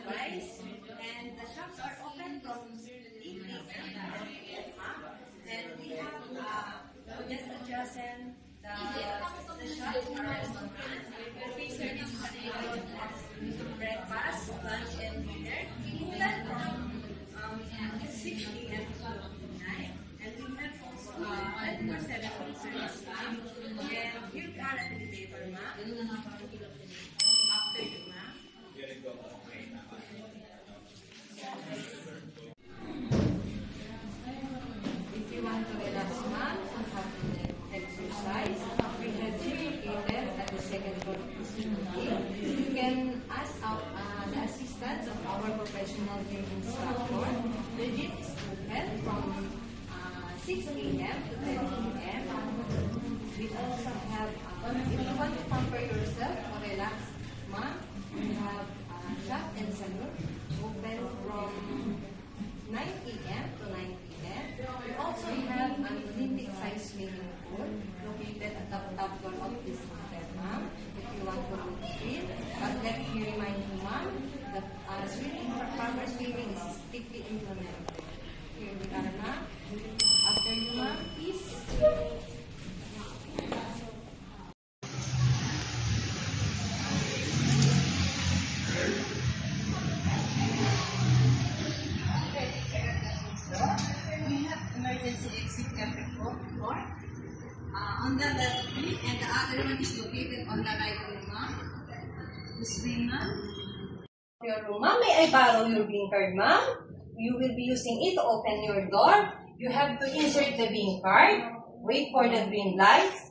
Price. And the shops are open from 8 a.m. And we have just adjacent the shops are restaurant. We service breakfast, lunch, and dinner. Open from 6 a.m. to 9. And we have also 24/7 service. And you are at the table, ma'am. After you, ma'am. If you want to relax, ma'am, and have an exercise, we have educated at the second floor facility. You can ask the assistance of our professional gym instructor. The gym is open from 6 a.m. to 10 p.m. We also have, if you want to pamper yourself or relax, ma'am, we have shop and salon open from 9 a.m. to 9 p.m. We also have an Olympic-sized swimming pool located at the top floor of this hotel, ma'am. If you want to swim, but let me remind you, ma'am, that proper swimming is strictly implemented. Here we are, ma'am. After you, ma'am, please. Emergency exit every floor. On the left wing, and the other one is located on the right wing, ma'am. This way, ma'am. Your room, ma'am. May I borrow your bean card, ma'am? You will be using it to open your door. You have to insert the bean card, wait for the green lights,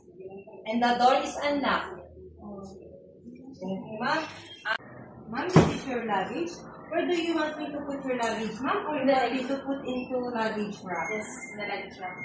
and the door is unlocked. Thank you, ma'am. Ma'am, this is your luggage. Where do you want me to put your luggage, ma'am? Or you want me to put into luggage rack? Yes, the luggage rack.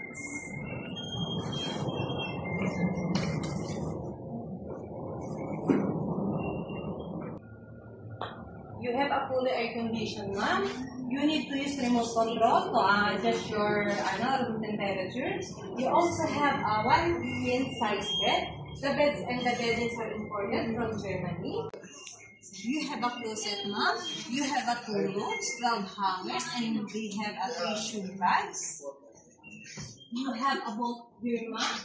You have a fully air condition, ma'am. You need to use remote control to adjust your room temperature. You also have a 1 queen size bed. The beds and the beddings are imported from Germany. You have a closet, ma'am. You have a 2 rooms, 12 hangers, and we have a 3 shoe bags. You have a bolt here, ma'am,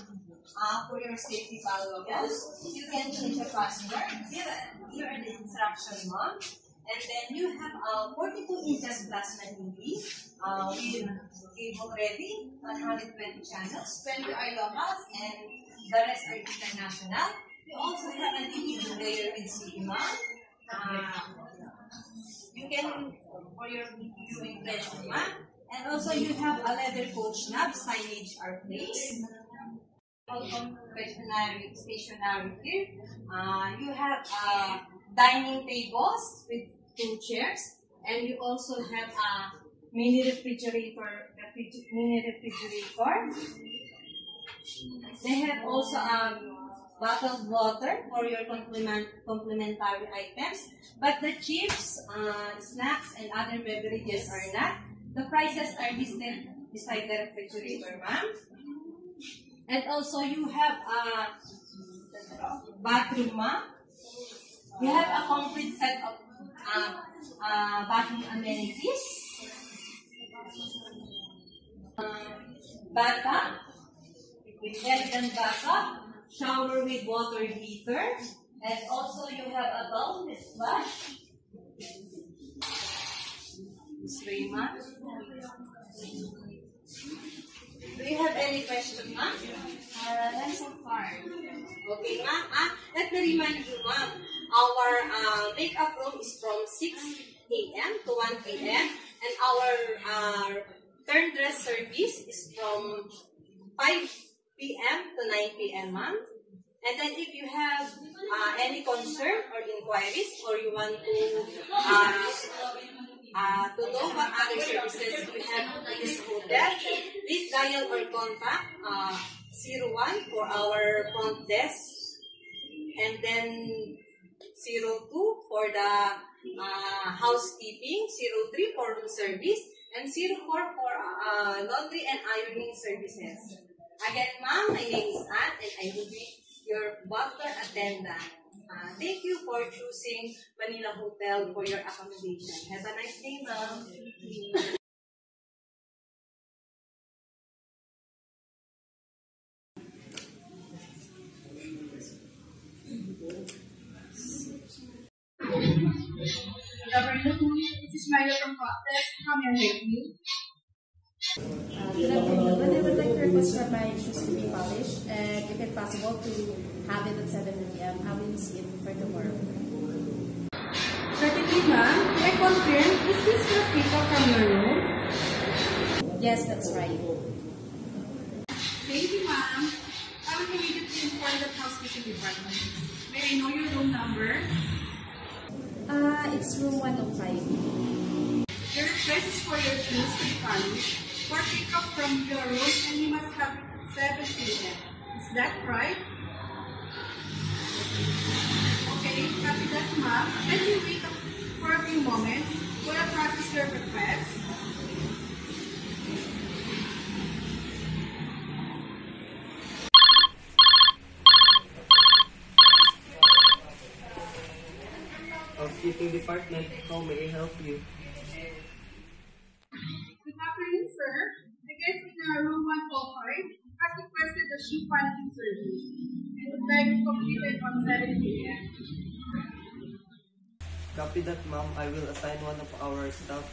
for your safety valuables. You can change the password. Here are the instructions, ma'am. And then you have a 42 inches plasma TV with cable ready, 120 channels, 20 are locals, and the rest are international. We also have a DVD player with CD, ma'am. You can, for your viewing pleasure, ma'am. And also you have a leather coach knob, signage are placed. Stationary here. You have dining tables with 2 chairs, and you also have a mini refrigerator. They have also a bottled water for your complementary items, but the chips, snacks, and other beverages are not. The prices are listed beside the refrigerator, ma'am. And also you have a bathroom, ma'am. You have a complete set of bathroom amenities. Bathtub, with elegant bathtub, shower with water heater, and also you have a bowl with splash. This way, ma'am. Do you have any question, ma'am? Not so far. Okay, ma'am. Let me remind you, ma'am. Our makeup room is from 6 a.m. to 1 p.m. and our turn dress service is from 5 p.m. to 9 p.m., ma'am. And then if you have any concern or inquiries, or you want to know what other services we have in this hotel, please dial or contact 01 for our front desk, and then 02 for the housekeeping, 03 for room service, and 04 for laundry and ironing services. Again, ma'am, my name is Anne, and I will be your butler attendant. Thank you for choosing Manila Hotel for your accommodation. Have a nice day, ma'am. Good afternoon. This is Mario from Process. How may I help you? Good afternoon. I would like to request for my shoes to be polished, and if it's possible to have it at 7 p.m. I will see it for tomorrow. Certainly, ma'am. Can I confirm, is this your pickup from your room? Yes, that's right. Thank you, ma'am. I will immediately inform the housekeeping department. May I know your room number? It's room 105. Your request is for your shoes to be polished for pickup from your room, and you must have it at 7 p.m. Is that right? Okay, copy that, ma'am. Let me wait for a few moments while I process your request. Housekeeping department, how may I help you? Good afternoon, sir. The guest in room 145 has requested the shoe polishing service and would like it completed on 7 p.m. Copy that, ma'am. I will assign one of our staff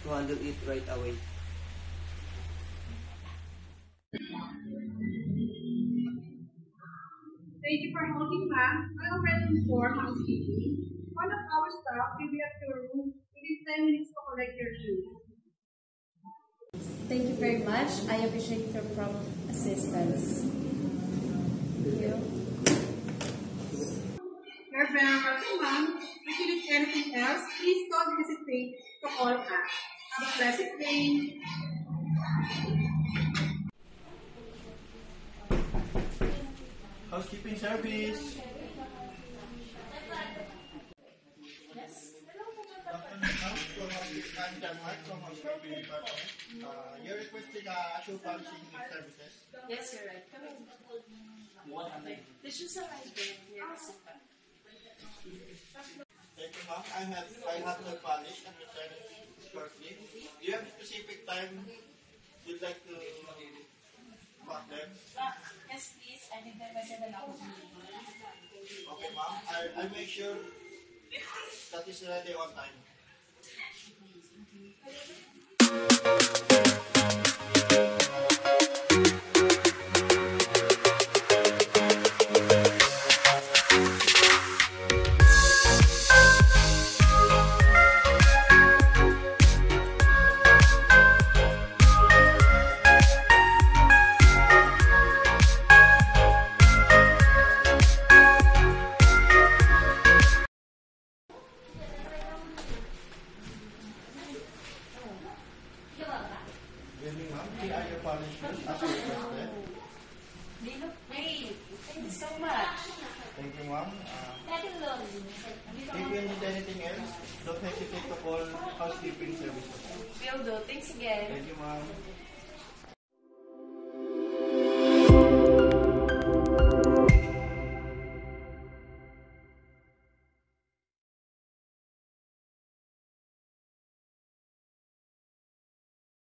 to handle it right away. Thank you for holding, ma'am. I already informed housekeeping. One of our staff will be at your room within 10 minutes to collect your shoes. Thank you very much. I appreciate your prompt assistance. Thank you. You're very welcome, ma'am. If you need anything else, please don't hesitate to call us. Have a pleasant day. Housekeeping service. I'm Denmark from Housekeeping Department. You're requesting shoe polishing services. Yes, you're right. Come in. The shoes are right there. Yes. Thank you, ma'am. I have them polished and returned shortly. Do you have a specific time you'd like to pack them? Yes, please. I need them by 7 o'clock. Okay, ma'am. I'll make sure that is ready on time. Good evening, ma'am. Here are your polished shoes as requested. They look great. Thank you so much. Thank you, ma'am. If you need anything else, don't hesitate to call housekeeping services. Will do. Thanks again. Thank you, ma'am.